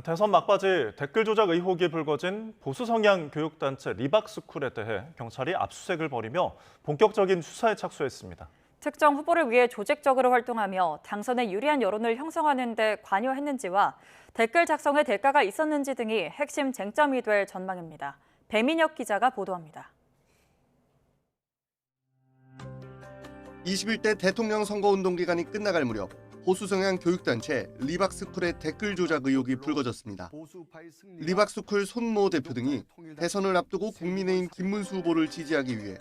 대선 막바지 댓글 조작 의혹이 불거진 보수 성향 교육단체 리박스쿨에 대해 경찰이 압수수색을 벌이며 본격적인 수사에 착수했습니다. 특정 후보를 위해 조직적으로 활동하며 당선에 유리한 여론을 형성하는 데 관여했는지와 댓글 작성에 대가가 있었는지 등이 핵심 쟁점이 될 전망입니다. 배민혁 기자가 보도합니다. 21대 대통령 선거운동 기간이 끝나갈 무렵 보수 성향 교육단체 리박스쿨의 댓글 조작 의혹이 불거졌습니다. 리박스쿨 손모 대표 등이 대선을 앞두고 국민의힘 김문수 후보를 지지하기 위해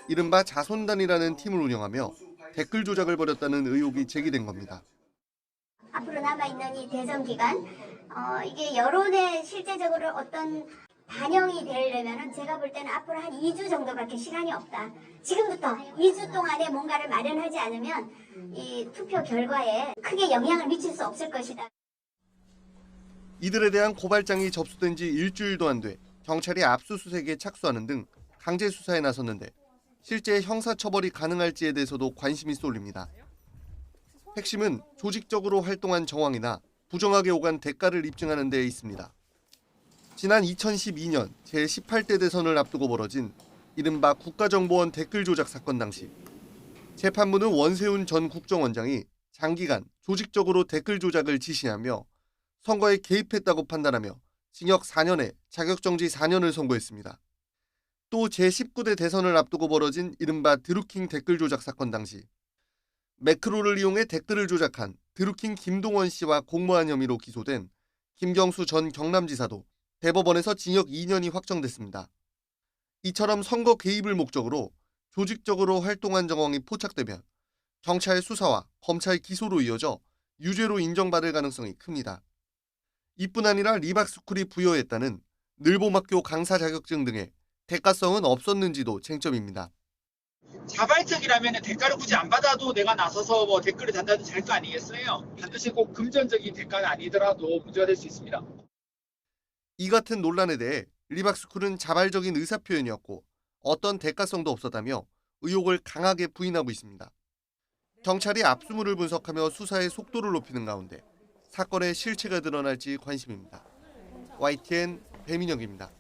이른바 자손단이라는 팀을 운영하며 댓글 조작을 벌였다는 의혹이 제기된 겁니다. 앞으로 남아있는 이 대선 기간, 이게 여론에 실제적으로 어떤 반영이 되려면 제가 볼 때는 앞으로 한 2주 정도밖에 시간이 없다. 지금부터 2주 동안에 뭔가를 마련하지 않으면 이 투표 결과에 크게 영향을 미칠 수 없을 것이다. 이들에 대한 고발장이 접수된 지 일주일도 안 돼 경찰이 압수수색에 착수하는 등 강제 수사에 나섰는데 실제 형사처벌이 가능할지에 대해서도 관심이 쏠립니다. 핵심은 조직적으로 활동한 정황이나 부정하게 오간 대가를 입증하는 데 있습니다. 지난 2012년 제18대 대선을 앞두고 벌어진 이른바 국가정보원 댓글 조작 사건 당시 재판부는 원세훈 전 국정원장이 장기간 조직적으로 댓글 조작을 지시하며 선거에 개입했다고 판단하며 징역 4년에 자격정지 4년을 선고했습니다. 또 제19대 대선을 앞두고 벌어진 이른바 드루킹 댓글 조작 사건 당시 매크로를 이용해 댓글을 조작한 드루킹 김동원 씨와 공모한 혐의로 기소된 김경수 전 경남지사도 대법원에서 징역 2년이 확정됐습니다. 이처럼 선거 개입을 목적으로 조직적으로 활동한 정황이 포착되면 경찰 수사와 검찰 기소로 이어져 유죄로 인정받을 가능성이 큽니다. 이뿐 아니라 리박스쿨이 부여했다는 늘봄학교 강사 자격증 등의 대가성은 없었는지도 쟁점입니다. 자발적이라면 대가를 굳이 안 받아도 내가 나서서 댓글을 단다도 될 거 아니겠어요? 반드시 꼭 금전적인 대가가 아니더라도 문제가 될 수 있습니다. 이 같은 논란에 대해 리박스쿨은 자발적인 의사표현이었고 어떤 대가성도 없었다며 의혹을 강하게 부인하고 있습니다. 경찰이 압수물을 분석하며 수사의 속도를 높이는 가운데 사건의 실체가 드러날지 관심입니다. YTN 배민혁입니다.